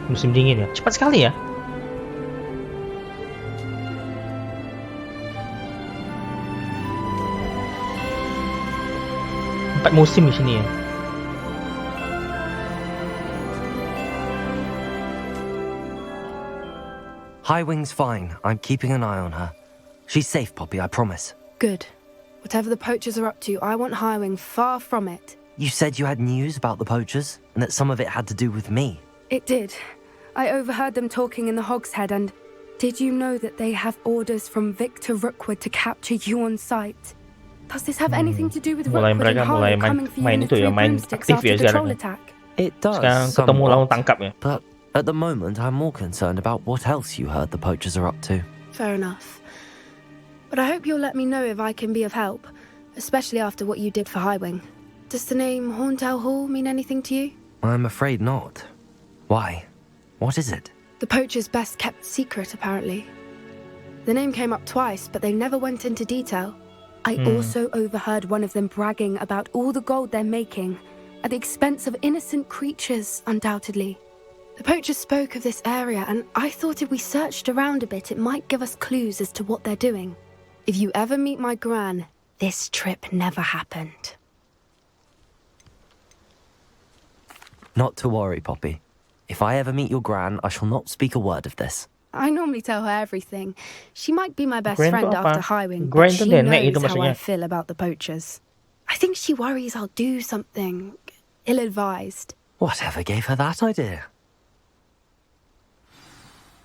Musim dingin ya. Cepat sekali ya. 4 musim di sini ya. Highwing's fine. I'm keeping an eye on her. She's safe, Poppy, I promise. Good. Whatever the poachers are up to, I want Highwing far from it. You said you had news about the poachers, and that some of it had to do with me. It did. I overheard them talking in the Hogshead, and did you know that they have orders from Victor Rookwood to capture you on sight? Does this have anything to do with Rookwood and Harlow coming for you in the Three Broomsticks after the troll attack? It does, Sekarang ketemu langsung somewhat, tangkap ya. but at the moment I'm more concerned about what else you heard the poachers are up to. Fair enough. But I hope you'll let me know if I can be of help, especially after what you did for Highwing. Does the name Horntail Hall mean anything to you? I'm afraid not. Why? What is it? The poacher's best kept secret, apparently. The name came up twice, but they never went into detail. I also overheard one of them bragging about all the gold they're making, at the expense of innocent creatures, undoubtedly. The poachers spoke of this area, and I thought if we searched around a bit, it might give us clues as to what they're doing. If you ever meet my gran, this trip never happened. Not to worry, Poppy. If I ever meet your gran, I shall not speak a word of this. I normally tell her everything. She might be my best Gran friend tu apa? after Highwing, Gran but tu she nenek itu knows how maksudnya. I feel about the poachers. I think she worries I'll do something ill-advised. Whatever gave her that idea?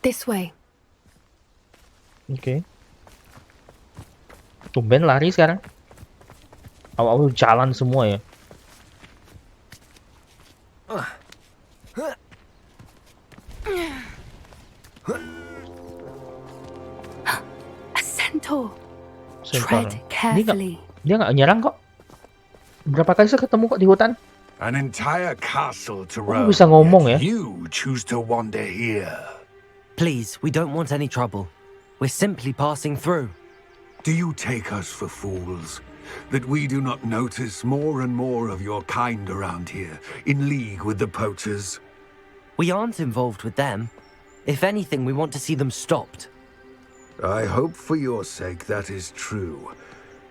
This way. Oke. Tumben lari sekarang. Awal-awal jalan semua ya. A centaur. Sebentar. Tread carefully. Dia nggak nyerang kok. Berapa kali saya ketemu kok di hutan? An entire castle to Oh, roam. bisa ngomong yet ya. You choose to wander here. Please, we don't want any trouble. We're simply passing through. Do you take us for fools? That we do not notice more and more of your kind around here, in league with the poachers? We aren't involved with them. If anything, we want to see them stopped. I hope for your sake that is true.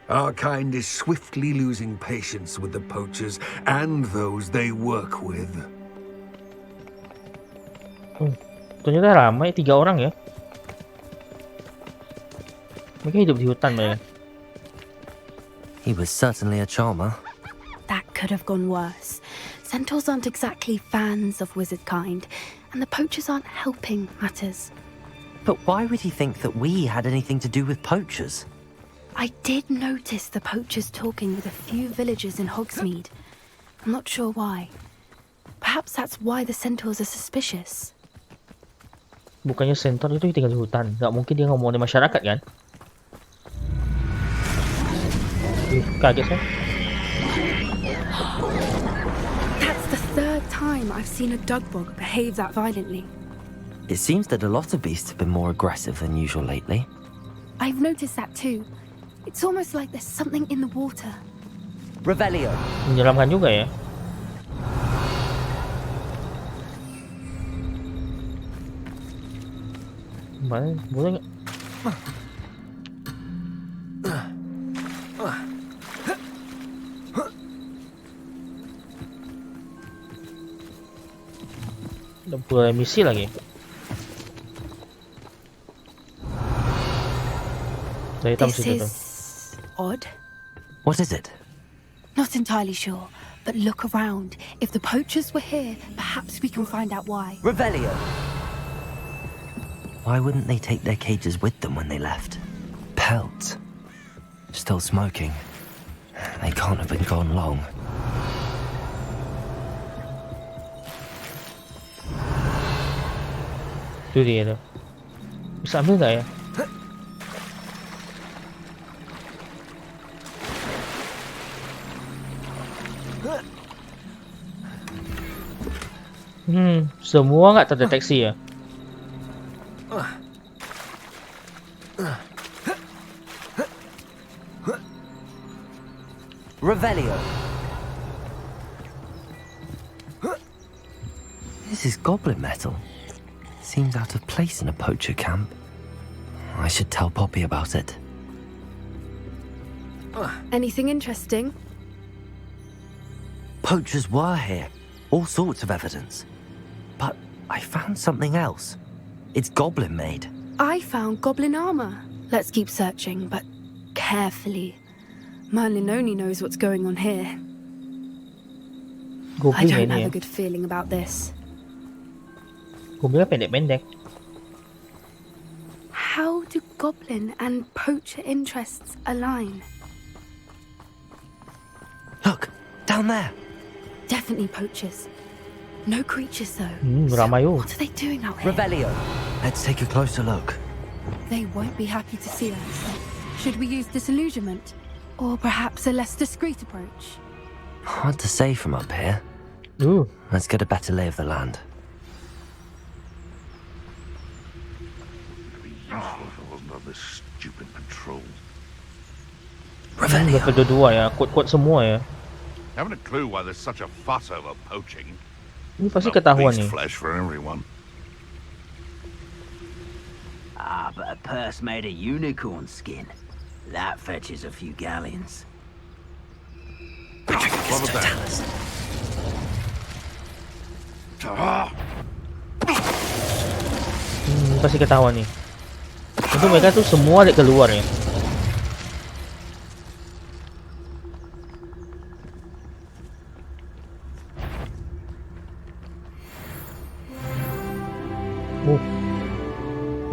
Our kind is swiftly losing patience with the poachers and those they work with. Ternyata ramai 3 orang ya. Mereka hidup di hutan mereka. He was certainly a charmer. That could have gone worse. Centaurs aren't exactly fans of wizard kind, and the poachers aren't helping matters. But why would he think that we had anything to do with poachers? I did notice the poachers talking with a few villagers in Hogsmeade. I'm not sure why. Perhaps that's why the centaurs are suspicious. Bukannya centaur itu tinggal di hutan. Nggak mungkin dia ngomong di masyarakat kan? Kaget saya. That's the third time I've seen a dugbog behave that violently. It seems that a lot of beasts have been more aggressive than usual lately. I've noticed that too. It's almost like there's something in the water. Revelio. Menyeramkan juga ya. Mana? Boleh nggak? Udah mulai misi lagi. Dari hitam This situ tuh. is odd. What is it? Not entirely sure, but look around. If the poachers were here, perhaps we can find out why. Revelio. Why wouldn't they take their cages with them when they left? Pelts. Still smoking. They can't have been gone long. Itu dia tuh. Bisa ambil nggak ya? Semua nggak terdeteksi ya? Revelio. This is goblin metal. Seems out of place in a poacher camp. I should tell Poppy about it. Anything interesting? Poachers were here. All sorts of evidence. But I found something else. It's goblin made. I found goblin armor. Let's keep searching, but carefully. Merlin only knows what's going on here. I Goblin don't ini have ya. a good feeling about this. Goblinnya pendek-pendek. How do goblin and poacher interests align? Look, down there. Definitely poachers. No creatures though. Ramai yo. What are they doing out here? Revelio. Let's take a closer look. They won't be happy to see us. Should we use disillusionment? Or perhaps a less discreet approach? Hard to say from up here. Let's get a better lay of the land. Wasn't on this stupid patrol. Revelio. Level 22 ya. Kuat-kuat semua ya. Haven't a clue why there's such a fuss over poaching. Ini pasti Not ketahuan beast nih. flesh for everyone. Ah, but a purse made of unicorn skin. That fetches a few galleons. What was that? Pasti ketahuan nih. Itu mereka tuh semua lihat keluar ya.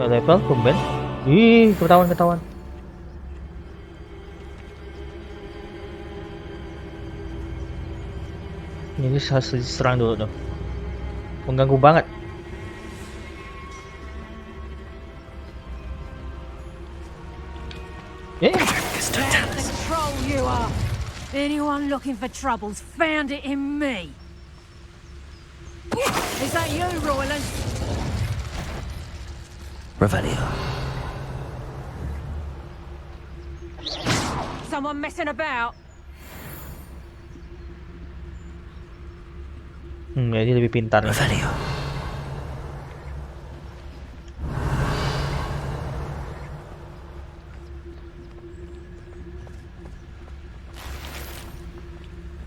Level tumben. Ih, ketahuan. Ini harus diserang dulu tuh. Mengganggu banget. The troll you are! Anyone looking for trouble's found it in me! Is that you, Royland? Revelio. Someone messing about? Ya, dia lebih pintar nih. Revelio.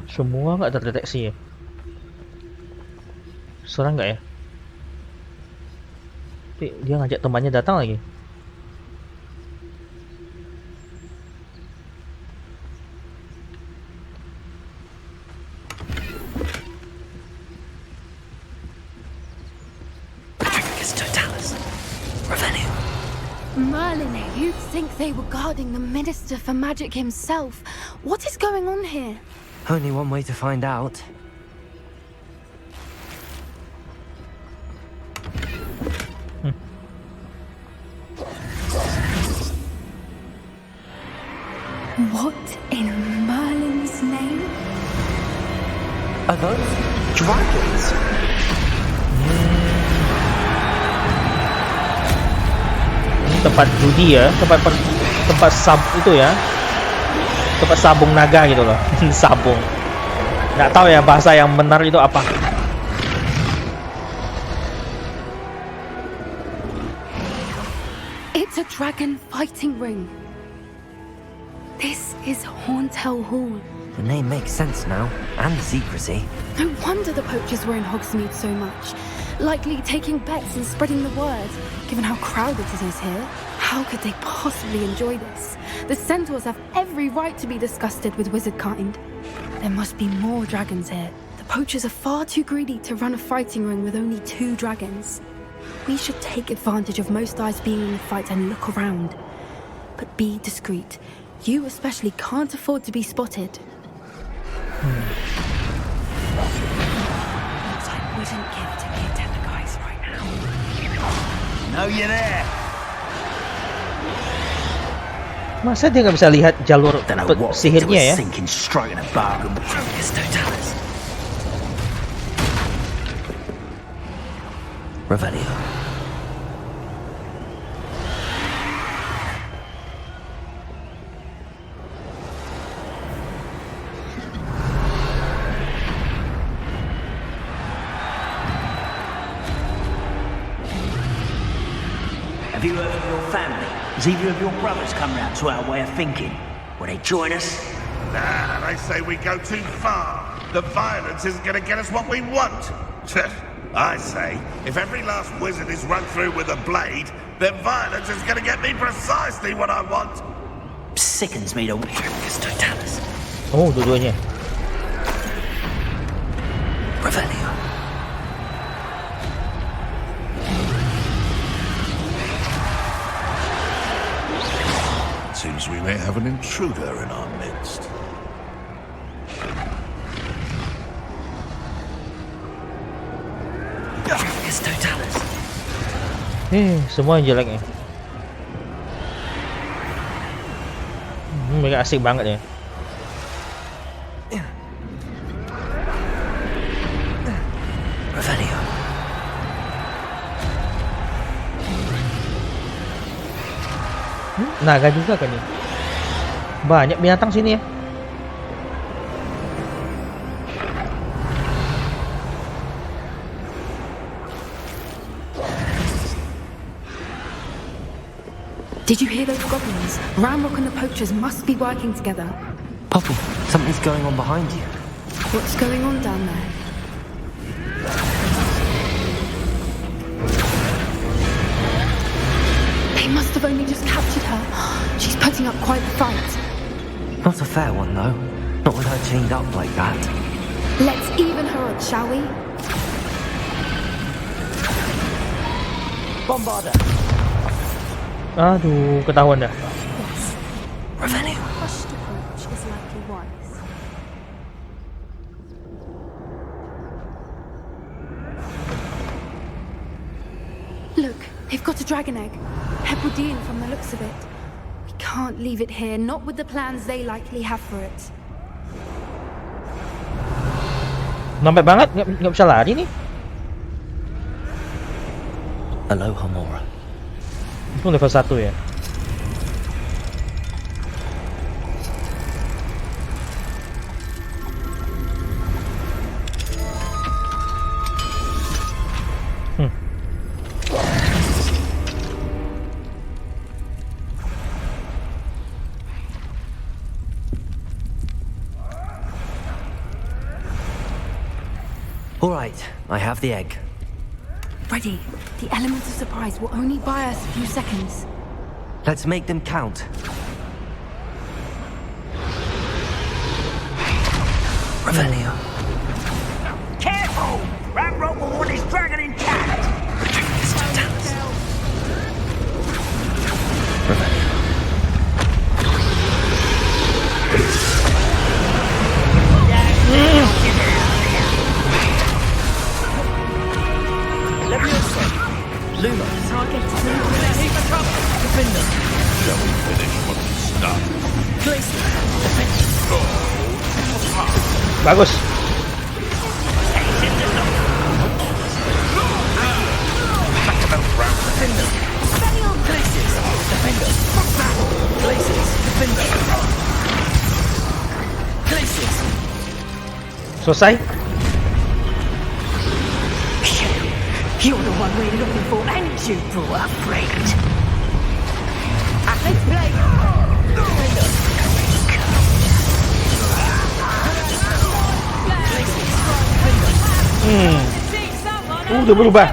Semua nggak terdeteksi ya. Serang nggak ya? Tapi dia ngajak temannya datang lagi. Merlin, you'd think they were guarding the Minister for Magic himself. What is going on here? Only one way to find out. What in Merlin's name? Are those dragons? Ini tempat judi ya, tempat sab itu ya. Tempat sabung naga gitu loh. Sabung. Nggak tahu ya bahasa yang benar itu apa. It's a dragon fighting ring. This is Horntail Hall. The name makes sense now, and the secrecy. No wonder the poachers were in Hogsmeade so much. Likely taking bets and spreading the word, given how crowded it is here. How could they possibly enjoy this? The centaurs have every right to be disgusted with wizard kind. There must be more dragons here. The poachers are far too greedy to run a fighting ring with only 2 dragons. We should take advantage of most eyes being in the fight and look around. But be discreet. You especially can't afford to be spotted. What I wouldn't give to be a guys right now. Know you there? Masa dia nggak bisa lihat jalur Don't know what we do sihirnya ya? sinking straight in a bargain. Revelio. Have you heard from your family? Has either of your brothers come round to our way of thinking? Will they join us? Nah, they say we go too far. The violence isn't going to get us what we want. I say, if every last wizard is run through with a blade, then violence is going to get me precisely what I want. Sickens me to totalus. Oh, dua-duanya. Revelio. Seems we may have an intruder in our midst. Totalus. Semua yang jelek ni. Mereka asik banget ya. Revelio. Naga juga kan nih. Banyak binatang sini ya. Did you hear those goblins? Ranrok and the poachers must be working together. Poppy, something's going on behind you. What's going on down there? They must have only just captured her. She's putting up quite the fight. Not a fair one, though. Not with her chained up like that. Let's even her odds, shall we? Bombarder. Aduh, ketahuan dah. Revelio. Hushed approach is likely wise. Look, they've got a dragon egg. Hebridean from the looks of it. We can't leave it here, not with the plans they likely have for it. Lambat banget, nggak bisa lari nih. Aloha Mora. Itu level 1 ya. All right, I have the egg. Ready. The element of surprise will only buy us a few seconds. Let's make them count. Revelio. Careful! Ranrok will want his dragon intact. Revelio. Luma. Target is Shall we finish what we started? Bagus. Selesai. You're the one we're looking for, ain't you, poor friend? Let's play. Udah berubah.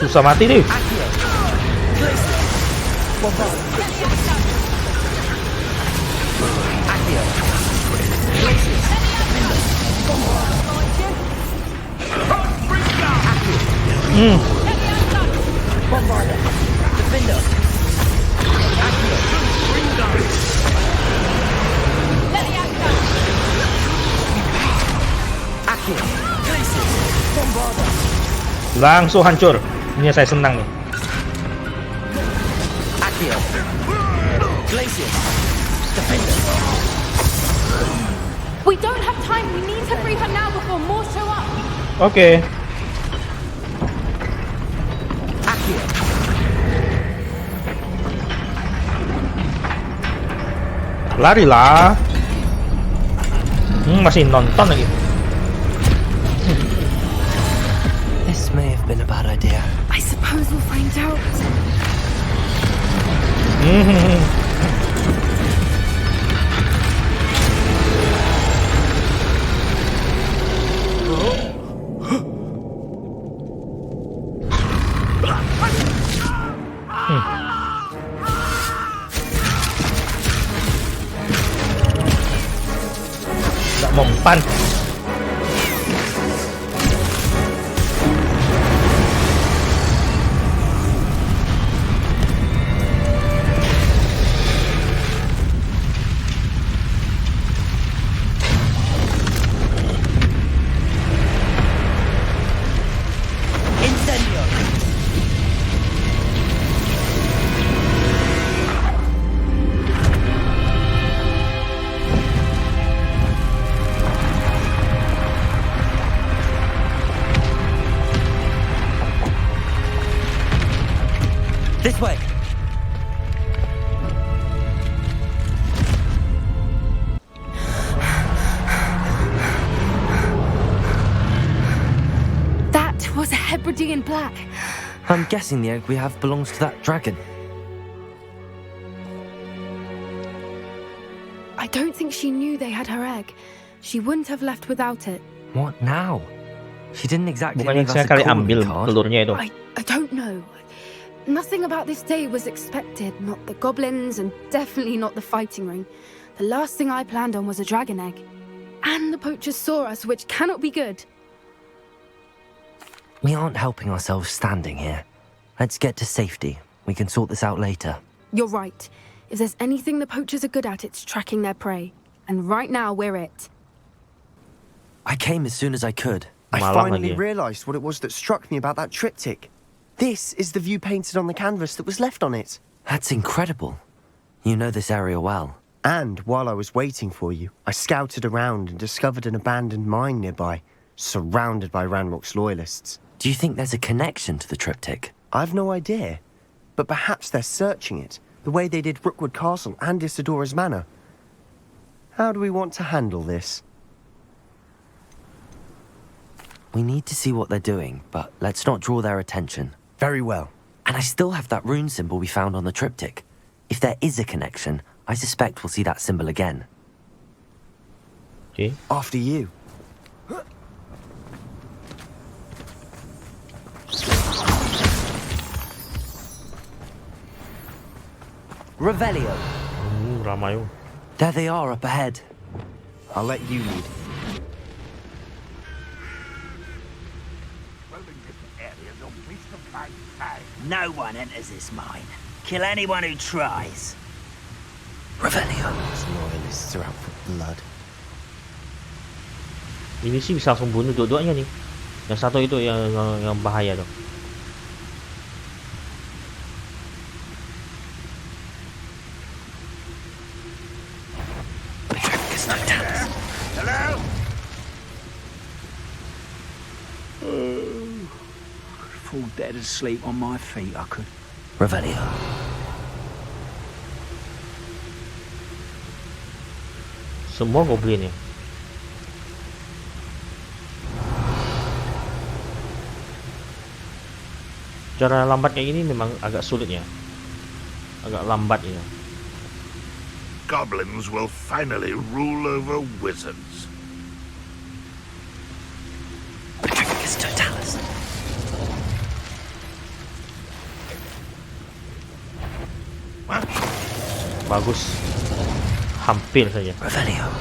Susah mati nih. Langsung hancur. Ini saya senang nih. We don't have time. We need to free her now before more show up. Oke. Larilah. Masih nonton lagi. This may have been a bad idea. I suppose we'll find out. Nggak mempan. This way. That was a Hebridean black. I'm guessing the egg we have belongs to that dragon. I don't think she knew they had her egg. She wouldn't have left without it. What now? She didn't exactly Bukannya leave us a sekali calling ambil card. telurnya itu. I don't know. Nothing about this day was expected. Not the goblins, and definitely not the fighting ring. The last thing I planned on was a dragon egg. And the poachers saw us, which cannot be good. We aren't helping ourselves standing here. Let's get to safety. We can sort this out later. You're right. If there's anything the poachers are good at, it's tracking their prey. And right now, we're it. I came as soon as I could. I Malang finally lagi. realised what it was that struck me about that triptych. This is the view painted on the canvas that was left on it. That's incredible. You know this area well. And while I was waiting for you, I scouted around and discovered an abandoned mine nearby, surrounded by Ranrok's loyalists. Do you think there's a connection to the triptych? I've no idea, but perhaps they're searching it, the way they did Rookwood Castle and Isidora's Manor. How do we want to handle this? We need to see what they're doing, but let's not draw their attention. Very well. And I still have that rune symbol we found on the triptych. If there is a connection, I suspect we'll see that symbol again. Okay. After you. Revelio. Ramai. There they are up ahead. I'll let you lead. No one enters this mine. Kill anyone who tries. Revelio. These loyalists are out for blood. Ini sih bisa langsung bunuh dua-duanya nih. Yang satu itu yang bahaya tuh. Hello? Fall dead asleep on my feet, I could. Revelio. Semua goblin ya. Cara lambat kayak gini memang agak sulit ya. Agak lambat ya. Goblins will finally rule over wizards. Petricus Totalis. What? Bagus. Hampir saja. Revelio.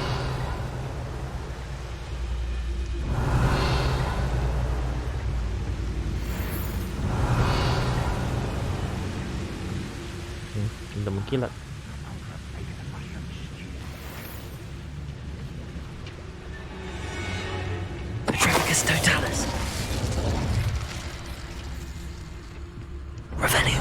Tidak mengkilat. Petricus Totalis. Revelio.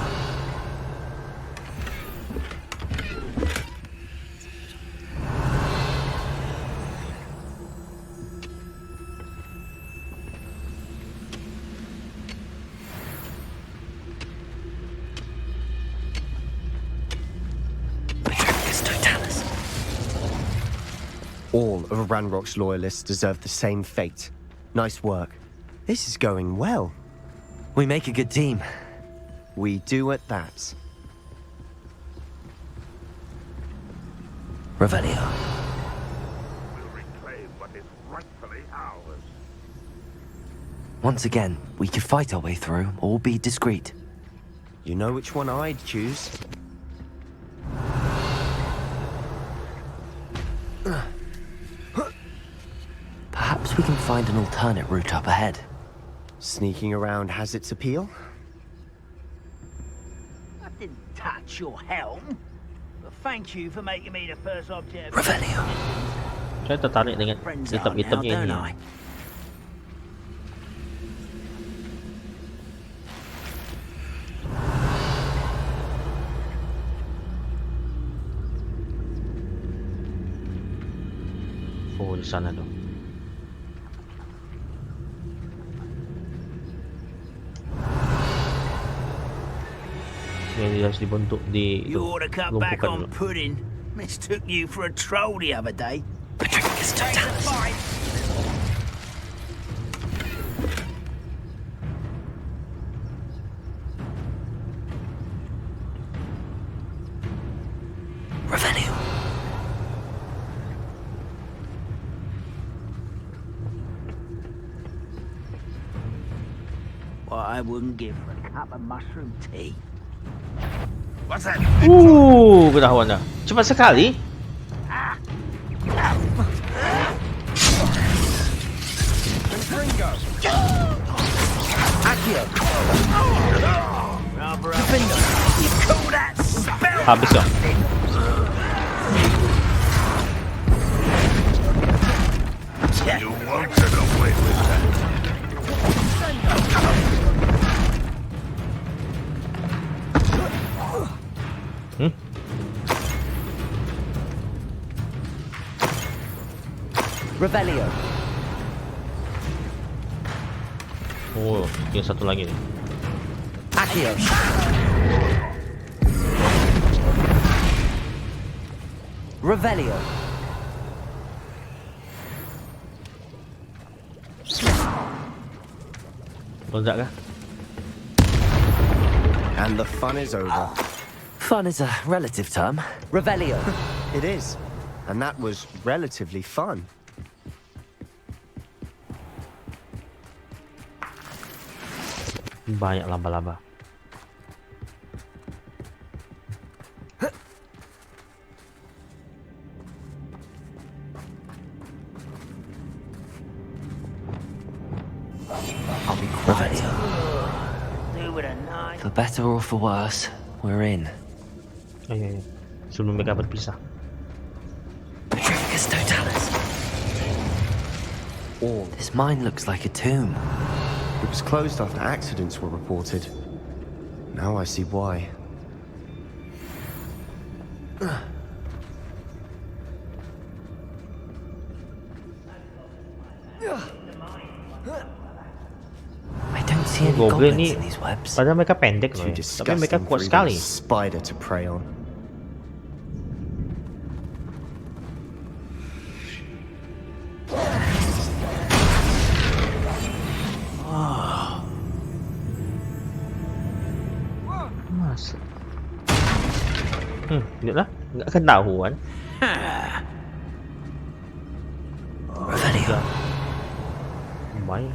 Petricus Totalis. All of Ranrok's loyalists deserve the same fate. Nice work. This is going well. We make a good team. We do at that. Revelio. We'll reclaim what is rightfully ours. Once again, we can fight our way through or be discreet. You know which one I'd choose. Perhaps we can find an alternate route up ahead. Sneaking around has its appeal. I didn't touch your helm. But thank you for making me the first object. Revelio. Saya tertarik dengan Friends are now, item-itemnya don't ini. I? Oh, di sana tu. Ini harus dibentuk di You ought to cut back lumpuhkan on dulu. pudding. Mistook you for a troll the other day. Patricus Totalis. Revelio. What I wouldn't give for a cup of mushroom tea. What's that? Ketahuan dah. Cepat sekali. Rather up. You call that spell? Habis kau. You won't get away with that. Revelio. Oh, yang satu lagi ni. Accio. Revelio. Lonjak kah? And the fun is over. Fun is a relative term. Revelio. It is. And that was relatively fun. Banyak laba-laba. I'll be quiet. Do with a knife. For better or for worse, we're in. Ayo. Sebelum mereka berpisah. Patricus Totalis. All. This mine looks like a tomb. It was closed after accidents were reported. Now I see why. I don't see any Goblin goblins ni, in these webs. padahal mereka pendek Too loh. Tapi disgusting mereka for kuat even sekali. a spider to prey on. Masa. Lihatlah, enggak ketahuan. Revelio. Main.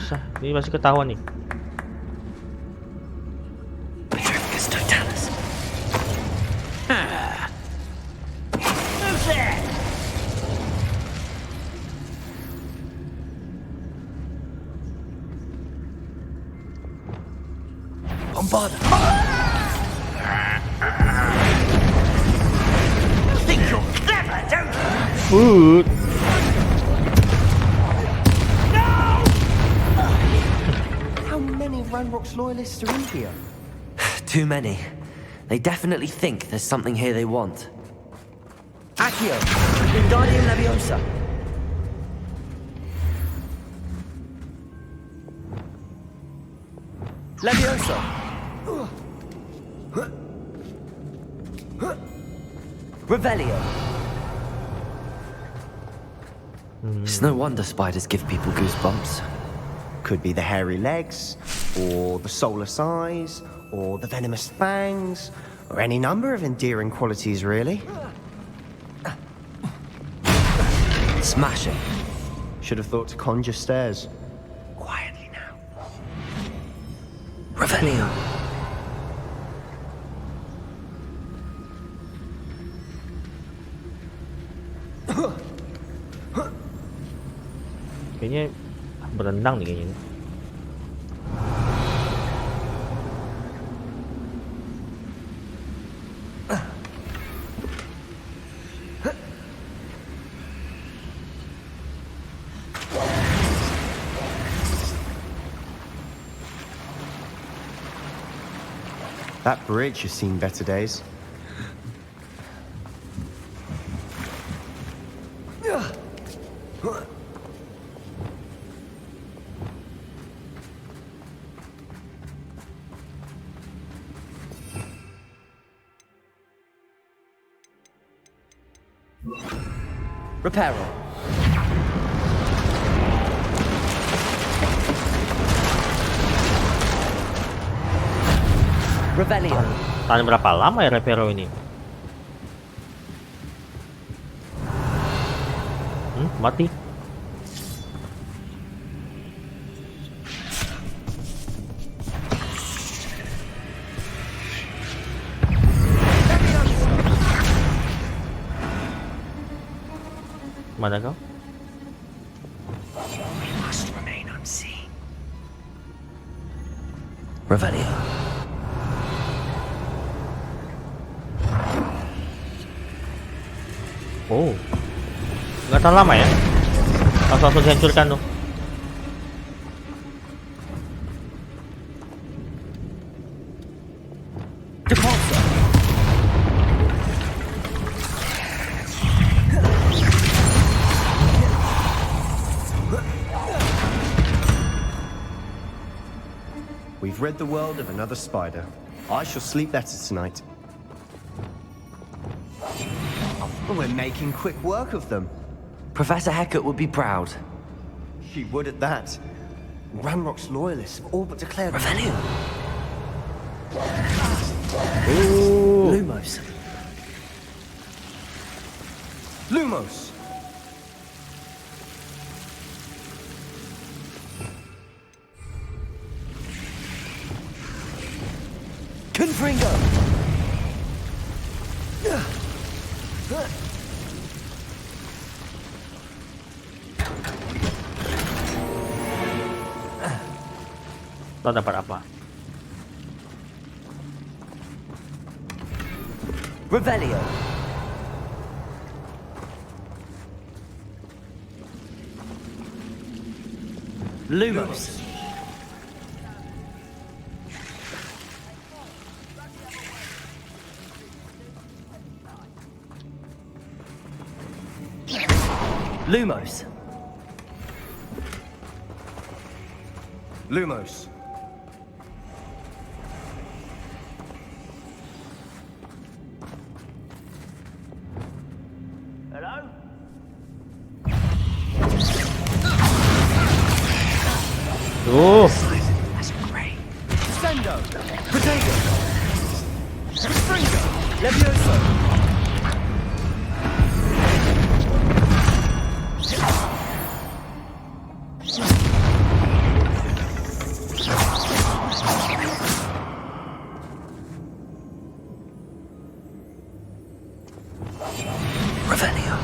Susah. Ini masih ketahuan nih. Patricus Totalis. Who's that? Bombard. Think you're clever, don't you? Food. How many Ranrok's loyalists are in here? Too many. They definitely think there's something here they want. Accio! Wingardium Leviosa! Leviosa! Revelio! It's no wonder spiders give people goosebumps. Could be the hairy legs, or the soulless eyes, or the venomous fangs, or any number of endearing qualities, really. Smashing. Should have thought to conjure stairs. Quietly now. Revelio. Kayaknya berenang nih kayaknya. That bridge has seen better days. Reparo. Revelio. Tahan berapa lama ya Reparo ini? Mati. Mana kau? Must remain unseen. Revelio. Oh, nggak tahan lama ya? Langsung dihancurkan tuh. We've rid the world of another spider. I shall sleep better tonight. We're making quick work of them. Professor Hecat would be proud. She would at that. Ranrok's loyalists have all but declared... Revelio. Lumos. Lumos! Confringo. Lo dapat apa? Revelio. Lumos. Lumos. Lumos. Hello? That's great. Sendo. Potato. Springo. Levioso. Revelio.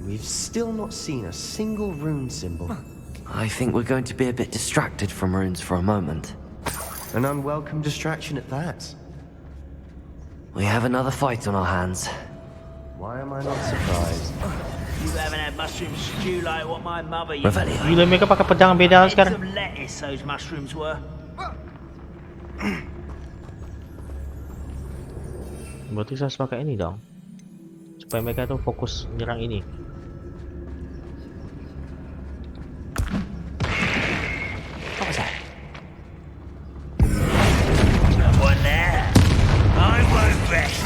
We've still not seen a single rune symbol. I think we're going to be a bit distracted from runes for a moment. An unwelcome distraction at that. We have another fight on our hands. One Why am I not surprised? You haven't had mushroom stew like what my mother used to make. Gila, mereka pakai pedang beda Heads sekarang. of lettuce those mushrooms were. Berarti saya harus pakai ini dong, supaya mereka tuh fokus nyerang ini. What was that? Someone there. I won't rest.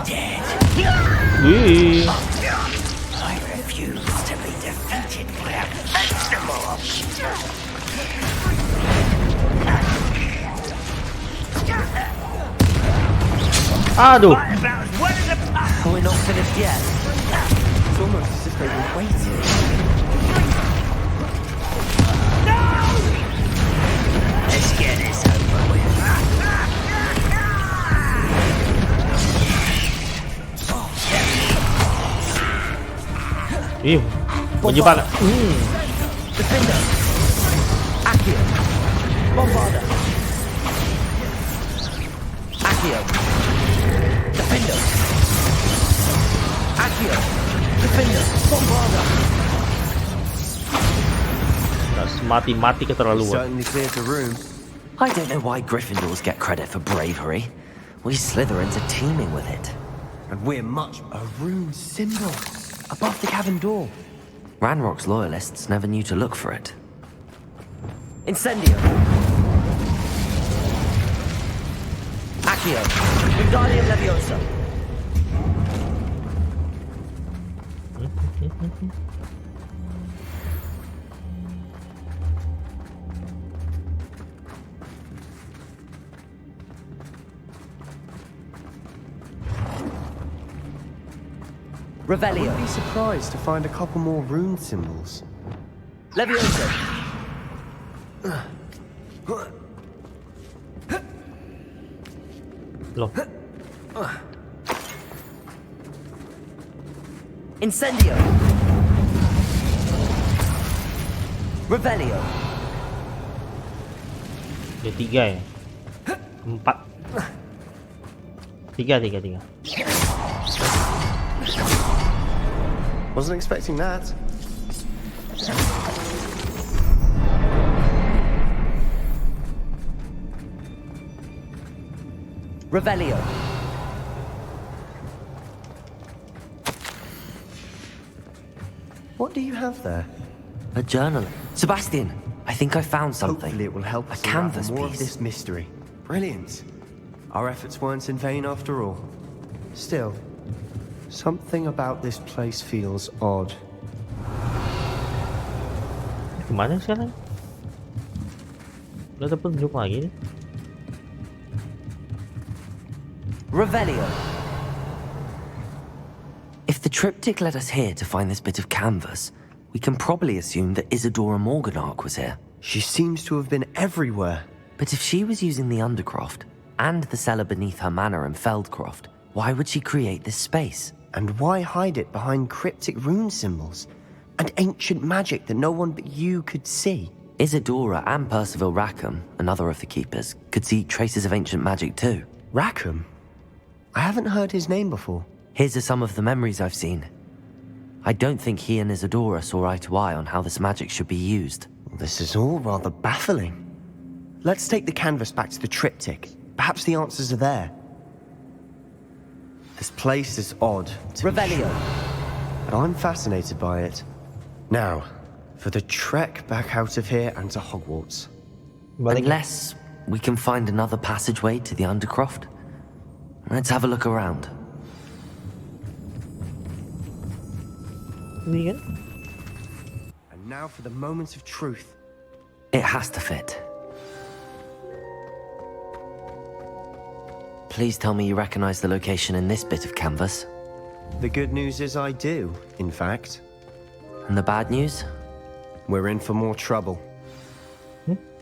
Dead. Wih, I refuse to be defeated by a vegetable. aduh. Fight about as well as a pup. We're not finished yet. It's almost as if they were waiting. Let's get this over with. Ih, menjebak. Defender. Accio. Bombarda. Accio. Defender. Accio. Defender. Bombarda. Mati-mati He keterlaluan. certainly cleared the room. I don't know why Gryffindors get credit for bravery. We Slytherins are teeming with it. And we're much a rune symbol above the cabin door. Ranrock's loyalists never knew to look for it. Incendio. Accio. Wingardium Leviosa. I Revelio. wouldn't be surprised to find a couple more rune symbols. Leviosa. Loh, Incendio. Revelio. ada 3 ya? 4. 3. Wasn't expecting that. Revelio. What do you have there? A journal. Sebastian, I think I found something. Hopefully it will help A us unravel canvas more of piece. this mystery. Brilliant. Our efforts weren't in vain after all. Still, something about this place feels odd. Kemana sekarang? Udah ada petunjuk lagi nih. Revelio. If the triptych led us here to find this bit of canvas, we can probably assume that Isadora Morganach was here. She seems to have been everywhere. But if she was using the Undercroft and the cellar beneath her manor in Feldcroft, why would she create this space? And why hide it behind cryptic rune symbols and ancient magic that no one but you could see? Isadora and Percival Rackham, another of the keepers, could see traces of ancient magic too. Rackham? I haven't heard his name before. His are some of the memories I've seen. I don't think he and Isadora saw eye to eye on how this magic should be used. This is all rather baffling. Let's take the canvas back to the triptych. Perhaps the answers are there. This place is odd. to be Revelio. sure, but I'm fascinated by it. Now, for the trek back out of here and to Hogwarts. Unless we can find another passageway to the Undercroft. Let's have a look around. Ini kan? And now for the moment of truth. It has to fit. Please tell me you recognize the location in this bit of canvas. The good news is I do, in fact. And the bad news? We're in for more trouble.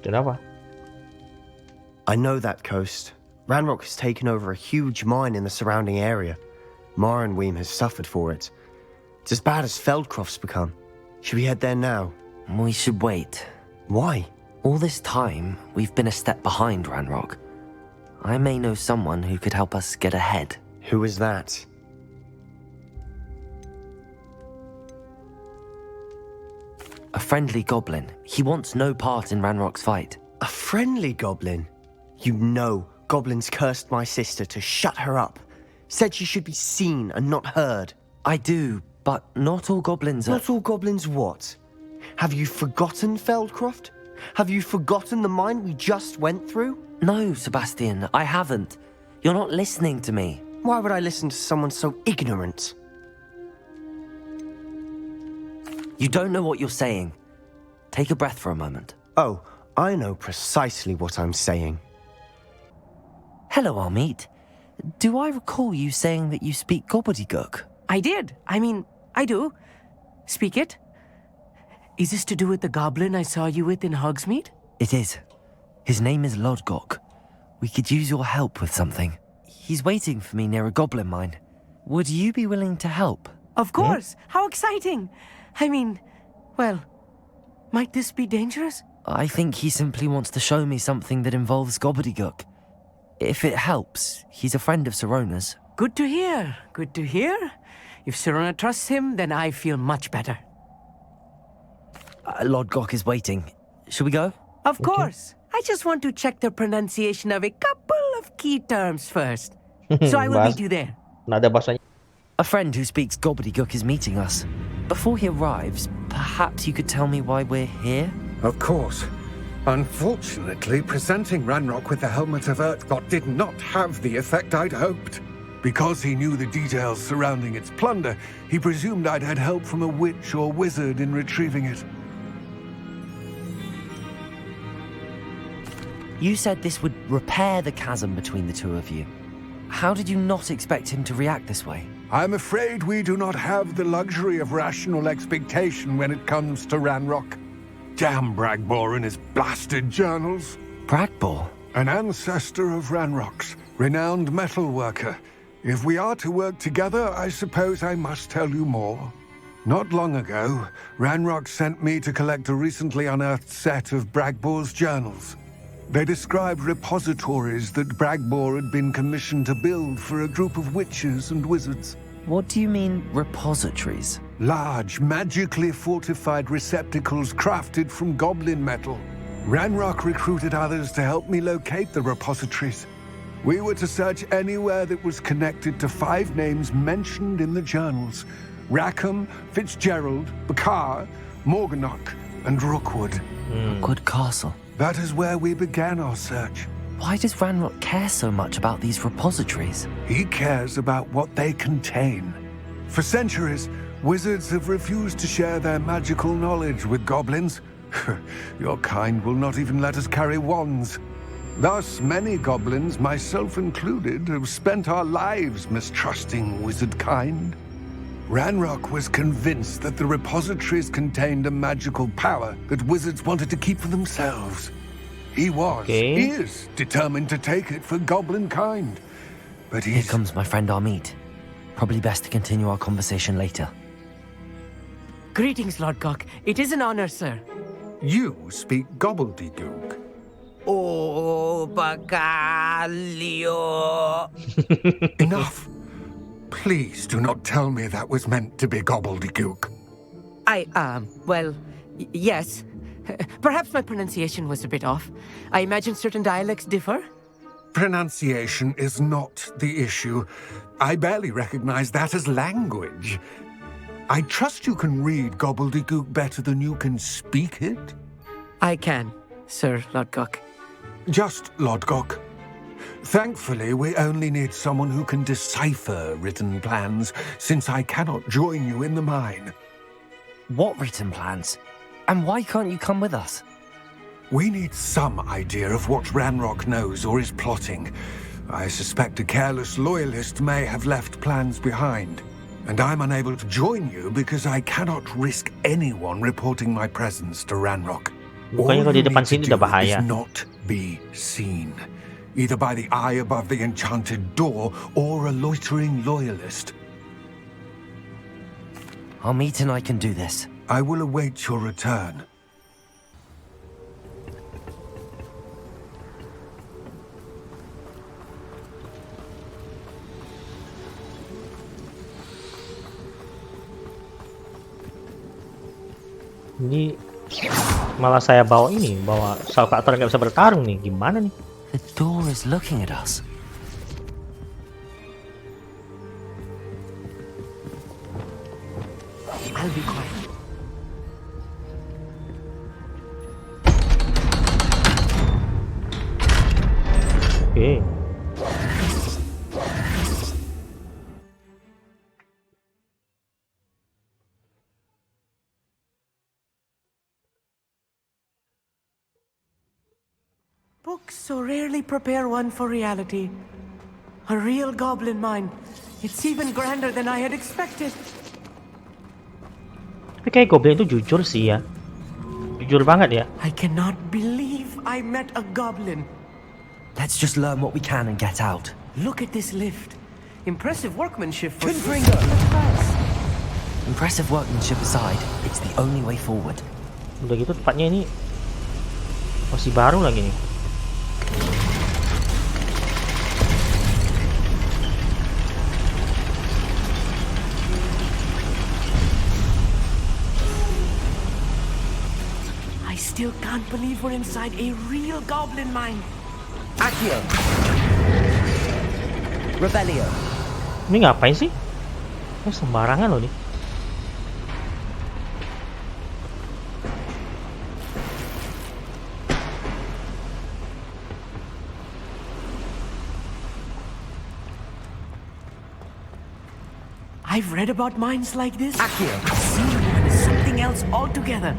Kenapa? I know that coast. Ranrok has taken over a huge mine in the surrounding area. Marrenweem has suffered for it. It's as bad as Feldcroft's become. Should we head there now? We should wait. Why? All this time, we've been a step behind Ranrok. I may know someone who could help us get ahead. Who is that? friendly goblin. He wants no part in Ranrock's fight. A friendly goblin? You know, goblins cursed my sister to shut her up. Said she should be seen and not heard. I do, but not all goblins are... Not all goblins what? Have you forgotten Feldcroft? Have you forgotten the mine we just went through? No, Sebastian, I haven't. You're not listening to me. Why would I listen to someone so ignorant? You don't know what you're saying. Take a breath for a moment. Oh, I know precisely what I'm saying. Hello, Amit. Do I recall you saying that you speak gobbledygook? I did. I mean, I do. Speak it. Is this to do with the goblin I saw you with in Hogsmeade? It is. His name is Lodgok. We could use your help with something. He's waiting for me near a goblin mine. Would you be willing to help? Of course. How exciting. I mean, well, might this be dangerous? I think he simply wants to show me something that involves gobbledygook. If it helps, he's a friend of Sirona's. Good to hear. Good to hear. If Sirona trusts him, then I feel much better. Lodgok is waiting. Shall we go? Of course. I just want to check the pronunciation of a couple of key terms first. So I will meet you there. Nada bahasanya. A friend who speaks gobbledygook is meeting us. Before he arrives, perhaps you could tell me why we're here? Of course. Unfortunately, presenting Ranrok with the helmet of Urtkot did not have the effect I'd hoped. Because he knew the details surrounding its plunder, he presumed I'd had help from a witch or wizard in retrieving it. You said this would repair the chasm between the two of you. How did you not expect him to react this way? I'm afraid we do not have the luxury of rational expectation when it comes to Ranrok. Damn Bragbor and his blasted journals. Bragbor? An ancestor of Ranrock's, renowned metal worker. If we are to work together, I suppose I must tell you more. Not long ago, Ranrock sent me to collect a recently unearthed set of Bragbor's journals. They described repositories that Bragbor had been commissioned to build for a group of witches and wizards. What do you mean, repositories? Large, magically fortified receptacles crafted from goblin metal. Ranrock recruited others to help me locate the repositories. We were to search anywhere that was connected to 5 names mentioned in the journals: Rackham, Fitzgerald, Bakar, Morganach, and Rookwood. Rookwood Castle. That is where we began our search. Why does Ranrock care so much about these repositories? He cares about what they contain. For centuries, wizards have refused to share their magical knowledge with goblins. Your kind will not even let us carry wands. Thus, many goblins, myself included, have spent our lives mistrusting wizard kind. Ranrock was convinced that the repositories contained a magical power that wizards wanted to keep for themselves. He is determined to take it for goblin kind. But Here comes my friend Amit. Probably best to continue our conversation later. Greetings, Lodgok. It is an honor, sir. You speak gobbledygook. Oh, Bagalio. Enough. Please do not tell me that was meant to be gobbledygook. Yes. Perhaps my pronunciation was a bit off. I imagine certain dialects differ. Pronunciation is not the issue. I barely recognize that as language. I trust you can read gobbledygook better than you can speak it? I can, Sir Lodgok. Just Lodgok. Thankfully, we only need someone who can decipher written plans, since I cannot join you in the mine. What written plans? And why can't you come with us? We need some idea of what Ranrock knows or is plotting. I suspect a careless loyalist may have left plans behind. And I'm unable to join you because I cannot risk anyone reporting my presence to Ranrock. All Bukannya kalau di you depan need to sini do udah bahaya. is not be seen. Either by the eye above the enchanted door or a loitering loyalist. Amit and I can do this. I will await your return. Ini Malah saya bawa ini, bawa karakter nggak bisa bertarung nih. Gimana nih? The door is looking at us. I'll be quiet. Oke. Books so rarely prepare one for reality. A real goblin mind. It's even grander than I had expected. Tapi kayak Goblin itu jujur sih ya. Jujur banget ya. I cannot believe I met a goblin. Let's just learn what we can and get out. Look at this lift. Impressive workmanship for Confringo. class. Impressive workmanship aside, it's the only way forward. Udah gitu tempatnya ini masih baru lagi nih. I still can't believe we're inside a real goblin mine. Accio. Rebellio. Ini ngapain sih? Sembarangan loh nih. I've read about mines like this. Accio. Seeing one is something else altogether.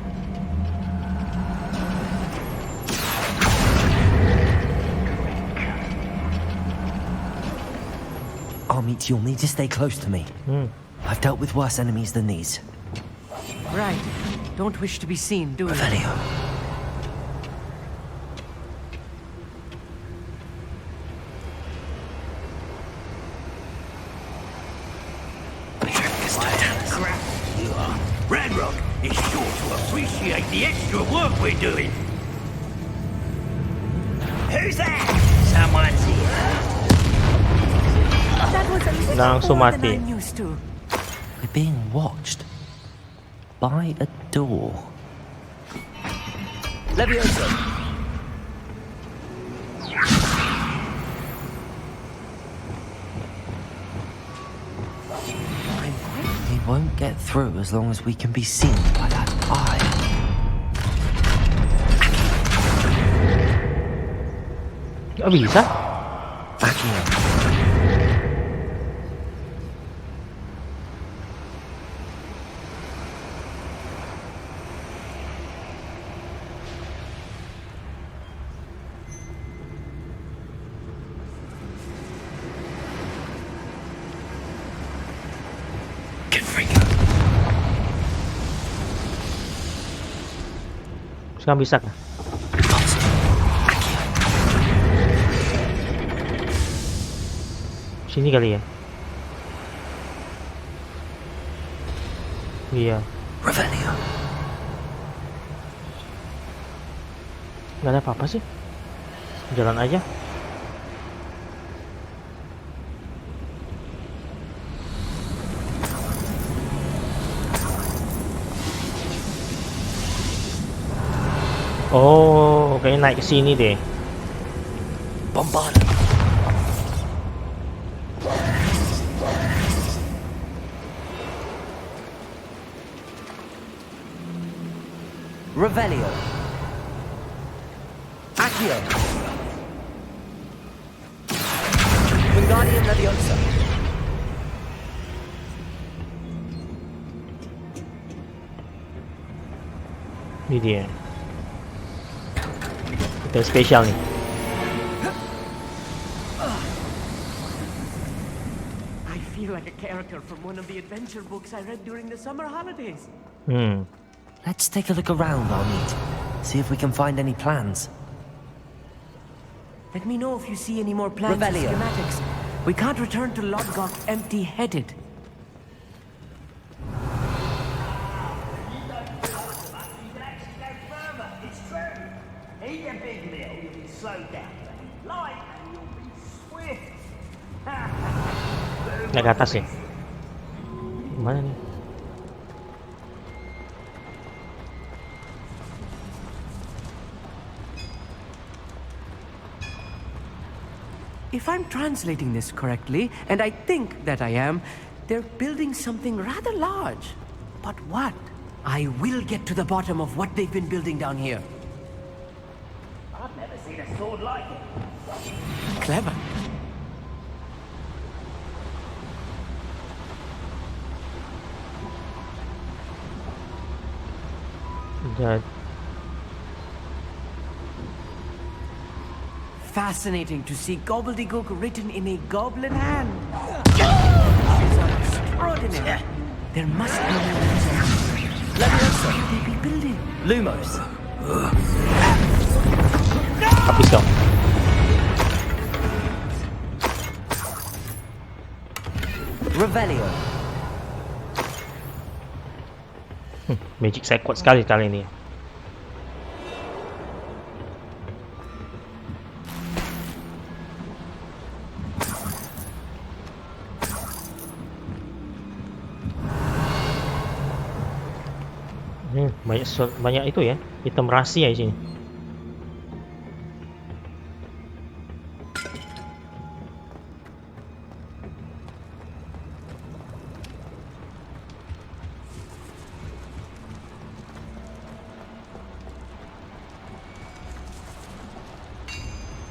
Armit, you'll need to stay close to me. I've dealt with worse enemies than these. Right. Don't wish to be seen, do you? Revelio. Crap, you are. Ranrok is sure to appreciate the extra work we're doing. Who's that? Someone's here. That was a little Langsung more than mati. I'm used to. We're being watched by a door. Leviosa. We won't get through as long as we can be seen by that eye. Nggak bisa? Accio. Sekarang bisa kah? Sini kali ya? Iya. Revelio. Nggak ada apa-apa sih. Jalan aja. Oh, kayaknya naik ke sini deh. Bombard. Revelio. Accio. Wingardium Leviosa. Ini dia. Kita spesial nih. I feel like a character from one of the adventure books I read during the summer holidays. Let's take a look around, Armit. See if we can find any plans. Let me know if you see any more plans or Revelio. schematics. We can't return to Lodgok empty-headed. Eat a big meal, you'll be slowed down. Light and you'll be swift. Naik ke atas ya? Mana nih? If I'm translating this correctly, and I think that I am, they're building something rather large. But what? I will get to the bottom of what they've been building down here. I've never seen a sword like it. Clever. Dan Fascinating to see gobbledygook written in a goblin hand. These are extraordinary. There must be more reason. What could they be building? Lumos. habis kau. Revelio. Magic saya kuat sekali kali ini. Banyak itu ya, item rahasia di sini.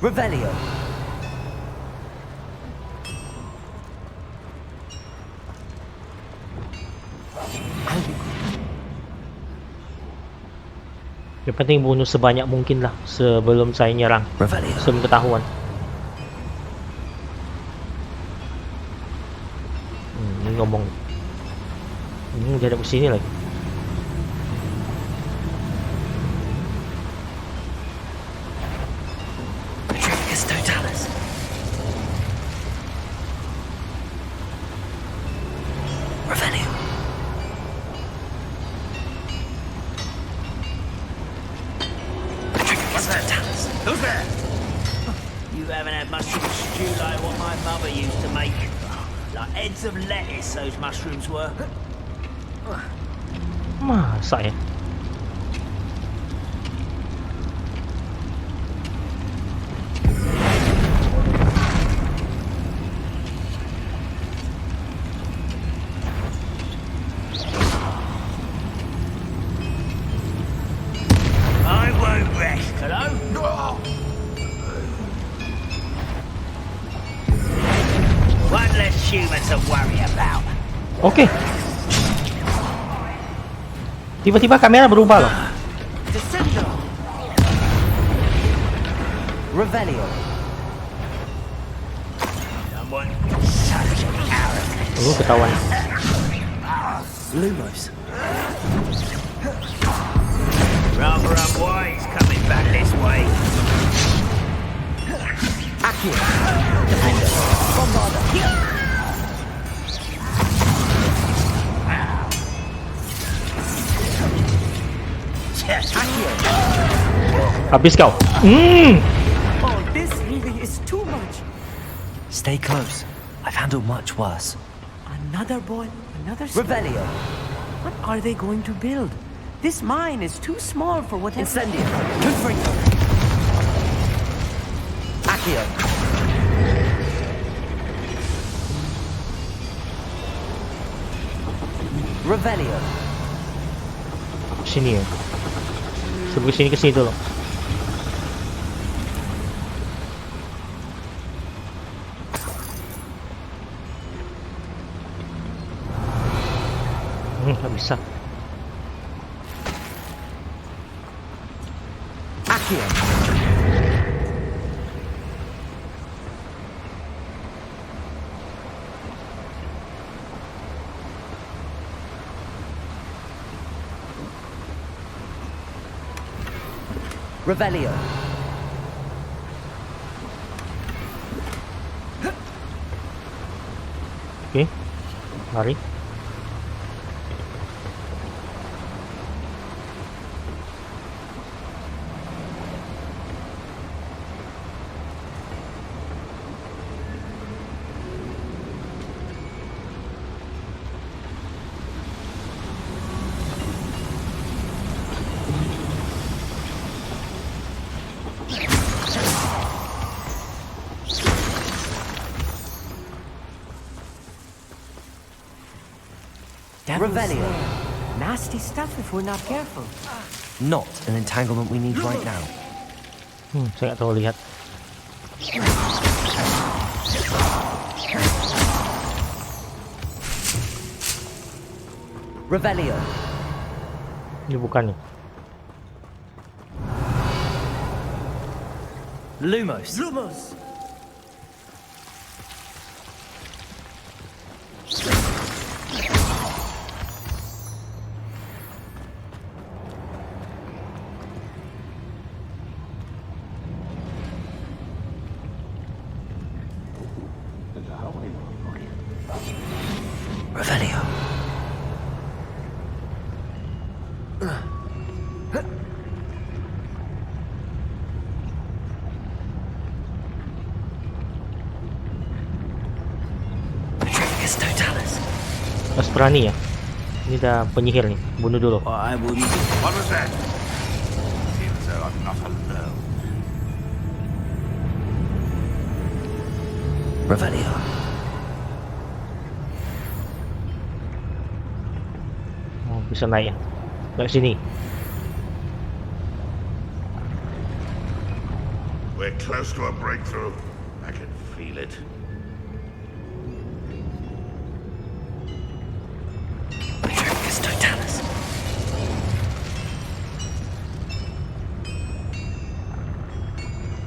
Revelio. Yang penting bunuh sebanyak mungkin lah sebelum saya nyerang, sebelum ketahuan. Ini ngomong. Dia ada sini lagi. Who's there? You haven't had mushroom stew like what my mother used to make. Like heads of lettuce, those mushrooms were. Masa ya? I won't rest, hello? One less human to worry about. Oke. Tiba-tiba kamera berubah loh. Revelio. Someone such arrogance. Ketahuan. Lumos. Rather unwise coming back this way. Accio. Defender. Bombarder. Accio. Habis kau. Oh, this really is too much. Stay close. I've handled much worse. Another boy, another... Revelio. What are they going to build? This mine is too small for what... Incendio. Confringo. Accio. Revelio. Sini ya. Sebelum sini ke sini dulu. Nggak bisa. Accio. Revelio. Oke. Mari. Devil's Revelio. snare. Nasty stuff if we're not careful. Not an entanglement we need right now. Saya nggak tahu lihat. Revelio. Ini bukan nih. Lumos. Lumos! Revelio. Petrificus totalis. Mas berani ya. Ini dah penyihir nih. Bunuh dulu. I wouldn't. What was that? Seems though I'm not alone. Revelio. Oh, bisa naik ya. Naik sini. We're close to a breakthrough. I can feel it. Petrificus totalis.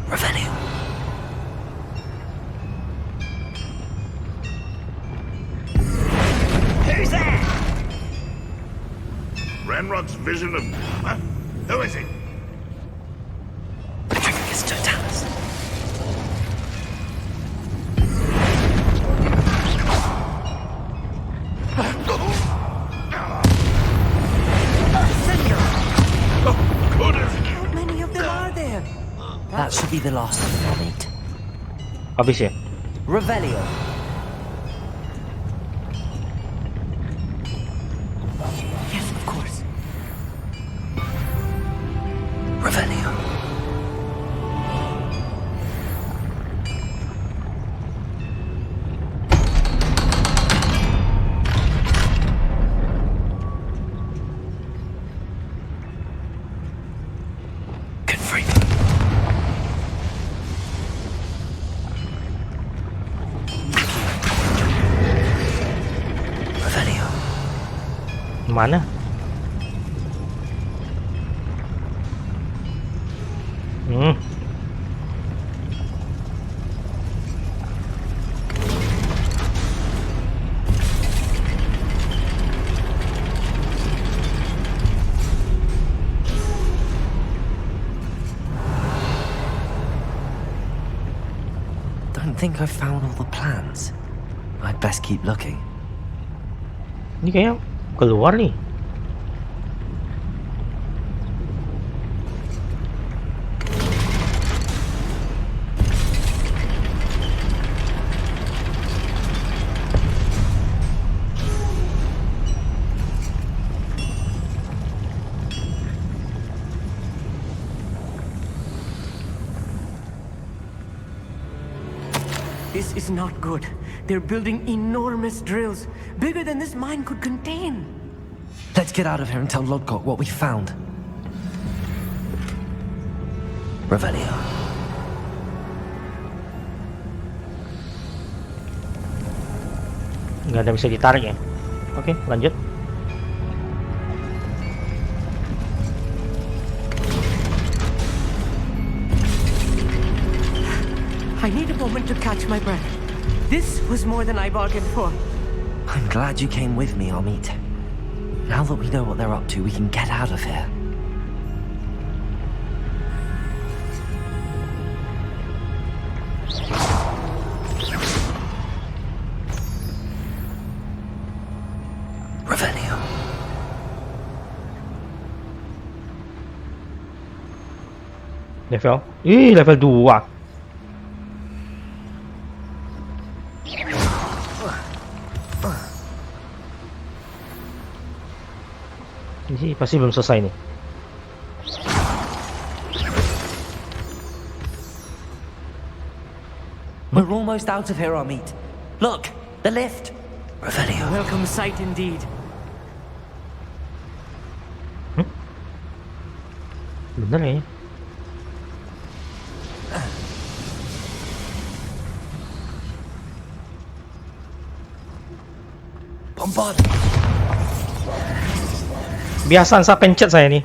Revelio. Who's there? Ranrok's vision of... Huh? Who is it? Petrificus totalis. How many of them are there? That should be the last of them I'll meet. Habis ya. Revelio. Yes, of course. Revelio. Confirm. Revelio. Mana? Don't think I've found all the plans. I'd best keep looking. Ini kayak keluar nih. This is not good. They're building enormous drills, bigger than this mine could contain. Let's get out of here and tell Lodgok what we found. Revelio. Nggak ada bisa ditarik ya. Oke, lanjut. I need a moment to catch my breath. This was more than I bargained for. I'm glad you came with me, Amit. Now that we know what they're up to, we can get out of here. Revelio. Level. Level 2. Ini pasti belum selesai nih. We're almost out of here, Amit. Look, the lift. Revelio. Welcome sight indeed. Bener ya. Bombard. Biasa saya pencet saya nih.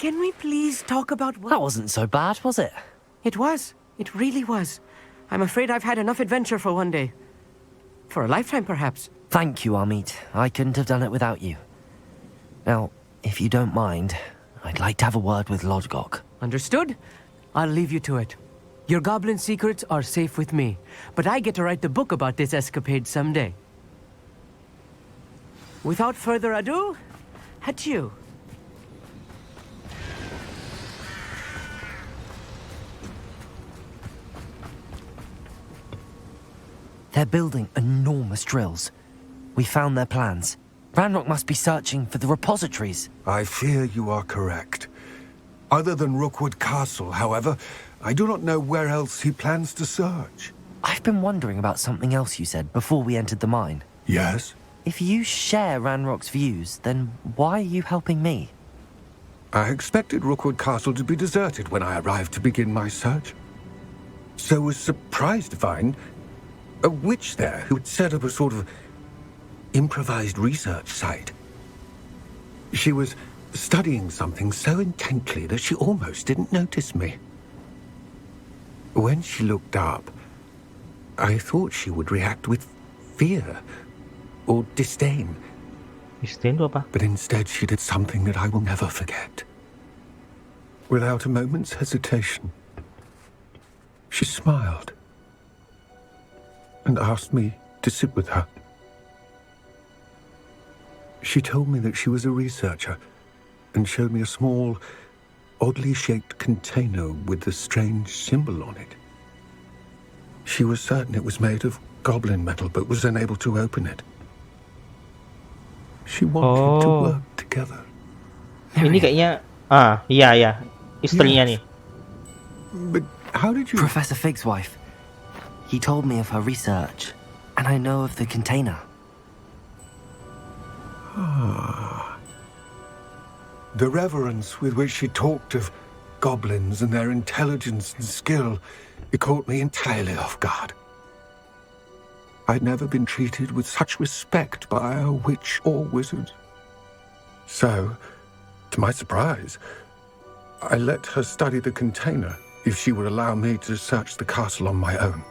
Can we please talk about what... That wasn't so bad, was it? It was. It really was. I'm afraid I've had enough adventure for one day. For a lifetime, perhaps. Thank you, Amit. I couldn't have done it without you. Now, if you don't mind, I'd like to have a word with Lodgok. Understood? I'll leave you to it. Your goblin secrets are safe with me, but I get to write the book about this escapade someday. Without further ado, adieu. They're building enormous drills. We found their plans. Ranrok must be searching for the repositories. I fear you are correct. Other than Rookwood Castle, however, I do not know where else he plans to search. I've been wondering about something else you said before we entered the mine. Yes? If you share Ranrock's views, then why are you helping me? I expected Rookwood Castle to be deserted when I arrived to begin my search. So was surprised to find a witch there who had set up a sort of improvised research site. She was studying something so intently that she almost didn't notice me. When she looked up, I thought she would react with fear or disdain. Disdain itu apa? But instead she did something that I will never forget. Without a moment's hesitation, she smiled and asked me to sit with her. She told me that she was a researcher and showed me a small, oddly shaped container with a strange symbol on it. She was certain it was made of goblin metal but was unable to open it. She wanted to work together. Ini kayaknya iya, istrinya nih. But how did you... Professor Fig's wife. He told me of her research, and I know of the container. The reverence with which she talked of goblins and their intelligence and skill, it caught me entirely off guard. I'd never been treated with such respect by a witch or wizard. So, to my surprise, I let her study the container if she would allow me to search the castle on my own.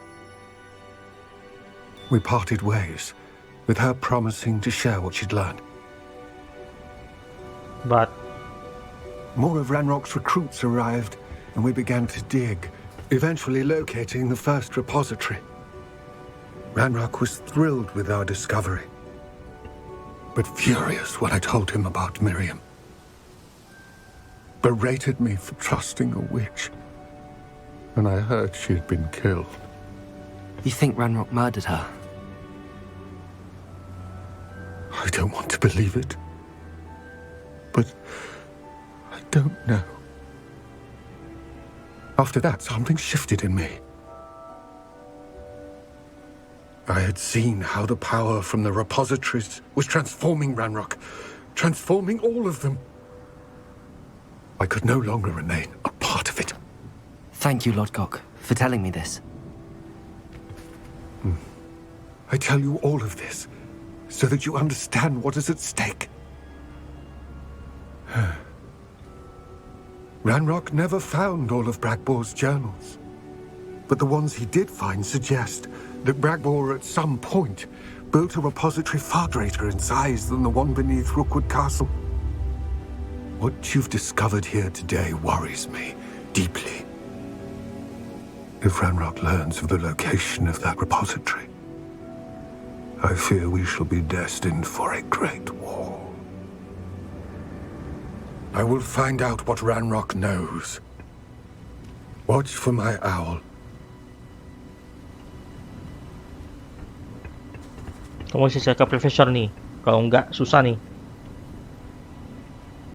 We parted ways, with her promising to share what she'd learned. But More of Ranrock's recruits arrived, and we began to dig, eventually locating the first repository. Ranrock was thrilled with our discovery, but furious when I told him about Miriam. Berated me for trusting a witch, and I heard she had been killed. You think Ranrock murdered her? I don't want to believe it, but I don't know. After that, something shifted in me. I had seen how the power from the repositories was transforming Ranrock, transforming all of them. I could no longer remain a part of it. Thank you, Lodgok, for telling me this. I tell you all of this so that you understand what is at stake. Ranrock never found all of Bragbor's journals, but the ones he did find suggest that Bragbor at some point built a repository far greater in size than the one beneath Rookwood Castle. What you've discovered here today worries me deeply. If Ranrock learns of the location of that repository, I fear we shall be destined for a great war. I will find out what Ranrock knows. Watch for my owl. kamu bisa cakap profesor nih. Kalau enggak susah nih.